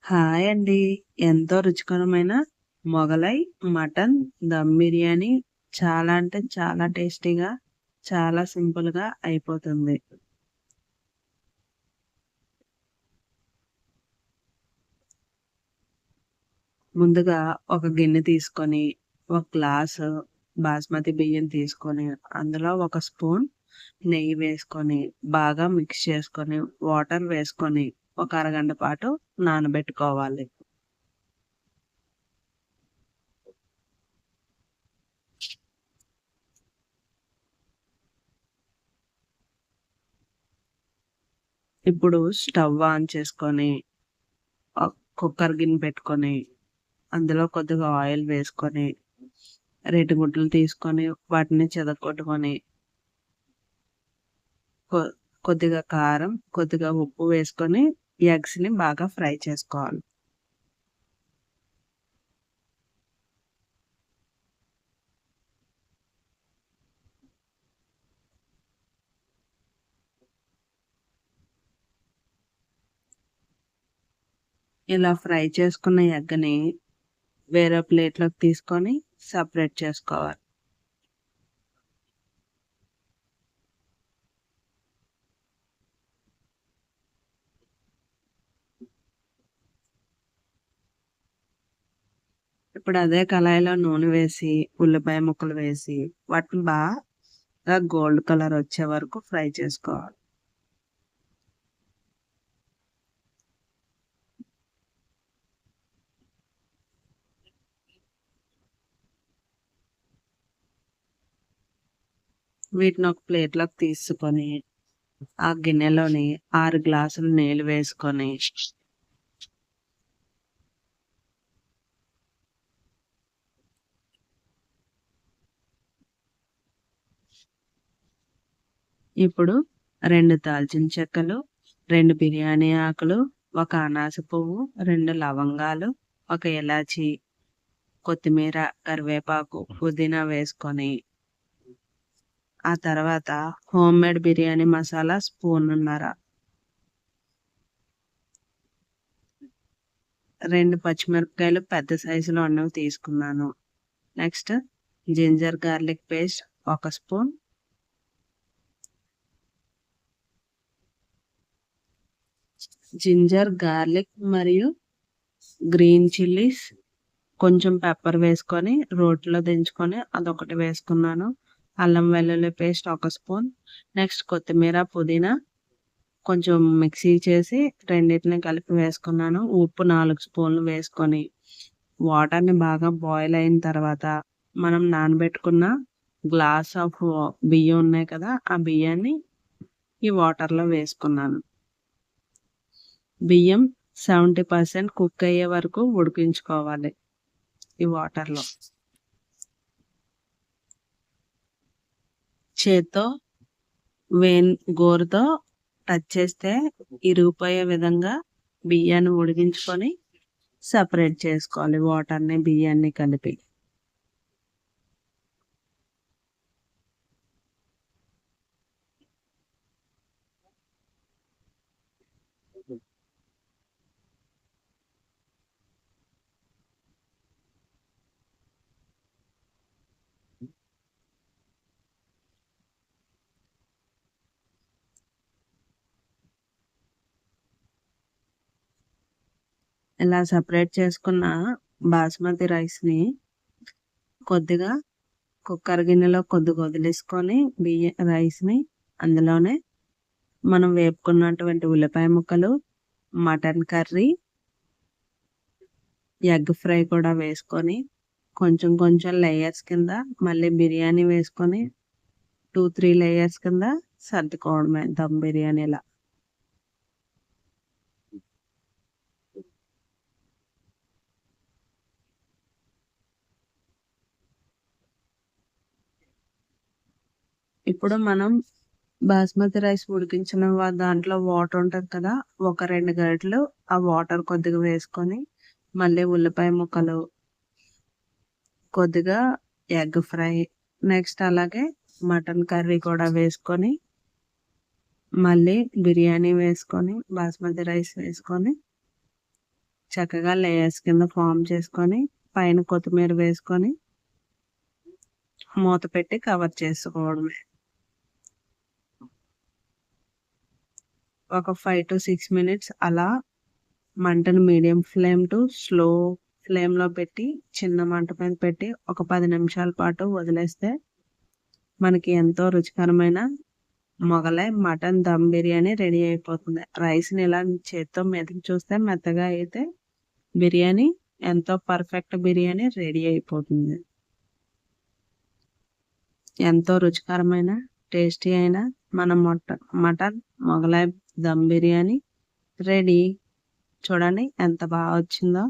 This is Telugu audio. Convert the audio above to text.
హాయ్ అండి. ఎంతో రుచికరమైన మొగలై మటన్ దమ్ బిర్యానీ చాలా అంటే చాలా టేస్టీగా, చాలా సింపుల్‌గా అయిపోతుంది. ముందుగా ఒక గిన్నె తీసుకొని, ఒక గ్లాసు బాస్మతి బియ్యం తీసుకొని, అందులో ఒక స్పూన్ నెయ్యి వేసుకొని, బాగా మిక్స్ చేసుకొని, వాటర్ వేసుకొని, ఒక అరగంట పాటు నానబెట్టుకోవాలి. ఇప్పుడు స్టవ్ ఆన్ చేసుకొని, కుక్కర్ గిన్నె పెట్టుకొని, అందులో కొద్దిగా ఆయిల్ వేసుకొని, 2 గుడ్లు తీసుకొని వాటిని చితక్కొట్టుకొని, కొ కొద్దిగా కారం, కొద్దిగా ఉప్పు వేసుకొని ఎగ్స్‌ని బాగా ఫ్రై చేసుకోవాలి. ఇలా ఫ్రై చేసుకున్న ఎగ్‌ని వేరే ప్లేట్‌లోకి తీసుకొని సెపరేట్ చేసుకోవాలి. ఇప్పుడు అదే కళాయిలో నూనె వేసి, ఉల్లిపాయ ముక్కలు వేసి, వాటిని బాగా గోల్డ్ కలర్ వచ్చే వరకు ఫ్రై చేసుకోవాలి. వీటిని ఒక ప్లేట్‌లోకి తీసుకొని, ఆ గిన్నెలోని 6 గ్లాసులు నీళ్ళు వేసుకొని, ఇప్పుడు 2 దాల్చిన చెక్కలు, 2 బిర్యానీ ఆకులు, ఒక అనాస పువ్వు, 2 లవంగాలు, ఒక ఇలాచి, కొత్తిమీర, కరివేపాకు, పుదీనా వేసుకొని, ఆ తర్వాత హోమ్‌మేడ్ బిర్యానీ మసాలా స్పూనున్నర, 2 పచ్చిమిరపకాయలు పెద్ద సైజులో ఉన్నవి తీసుకున్నాను. నెక్స్ట్ జింజర్ గార్లిక్ పేస్ట్ ఒక స్పూన్, జింజర్ గార్లిక్ మరియు గ్రీన్ చిల్లీస్, కొంచెం పెప్పర్ వేసుకొని రోట్లో దంచుకొని అదొకటి వేసుకున్నాను. అల్లం వెల్లుల్లి పేస్ట్ ఒక స్పూన్. నెక్స్ట్ కొత్తిమీర, పుదీనా కొంచెం మిక్సీ చేసి రెండిటిని కలిపి వేసుకున్నాను. ఉప్పు 4 స్పూన్లు వేసుకొని, వాటర్‌ని బాగా బాయిల్ అయిన తర్వాత మనం నానబెట్టుకున్న గ్లాస్ ఆఫ్ బియ్యం ఉన్నాయి కదా! ఆ బియ్యాన్ని ఈ వాటర్‌లో వేసుకున్నాను. బియ్యం 70% కుక్ అయ్యే వరకు ఉడికించుకోవాలి ఈ వాటర్‌లో. చేత్తో గోరుతో టచ్ చేస్తే ఇరిగిపోయే విధంగా బియ్యాన్ని ఉడికించుకొని సెపరేట్ చేసుకోవాలి వాటర్‌ని, బియ్యాన్ని కలిపి. ఇలా సెపరేట్ చేసుకున్న బాస్మతి రైస్‌ని కొద్దిగా కుక్కర్ గిన్నెలో కొద్దిగా వదిలేసుకొని రైస్‌ని అందులోనే మనం వేపుకున్నటువంటి ఉల్లిపాయ ముక్కలు, మటన్ కర్రీ, ఎగ్ ఫ్రై కూడా వేసుకొని కొంచెం కొంచెం లేయర్స్ కింద మళ్ళీ బిర్యానీ వేసుకొని 2, 3 లేయర్స్ కింద సర్దుకోవడమే దమ్ బిర్యానీలా. ఇప్పుడు మనం బాస్మతి రైస్ ఉడికించిన దాంట్లో వాటర్ ఉంటది కదా! ఒక 2 గరిటెలు ఆ వాటర్ కొద్దిగా వేసుకొని, మళ్ళీ ఉల్లిపాయ ముక్కలు, కొద్దిగా ఎగ్ ఫ్రై, నెక్స్ట్ అలాగే మటన్ కర్రీ కూడా వేసుకొని, మళ్ళీ బిర్యానీ వేసుకొని, బాస్మతి రైస్ వేసుకొని చక్కగా లేయర్స్ కింద ఫామ్ చేసుకొని పైన కొత్తిమీర వేసుకొని మూత పెట్టి కవర్ చేసుకోవడమే. ఒక 5 to 6 మినిట్స్ అలా మంటను మీడియం ఫ్లేమ్ టు స్లో ఫ్లేమ్లో పెట్టి చిన్న మంట మీద పెట్టి ఒక 10 నిమిషాల పాటు వదిలేస్తే మనకి ఎంతో రుచికరమైన మొగలై మటన్ దమ్ బిర్యానీ రెడీ అయిపోతుంది. రైస్ని ఇలా చేత్తో మెదిపి చూస్తే మెత్తగా అయితే బిర్యానీ ఎంతో పర్ఫెక్ట్ బిర్యానీ రెడీ అయిపోతుంది. ఎంతో రుచికరమైన టేస్టీ అయిన మన మటన్ మొగలాయ్ దమ్ బిర్యానీ రెడీ. చూడండి ఎంత బాగా వచ్చిందో.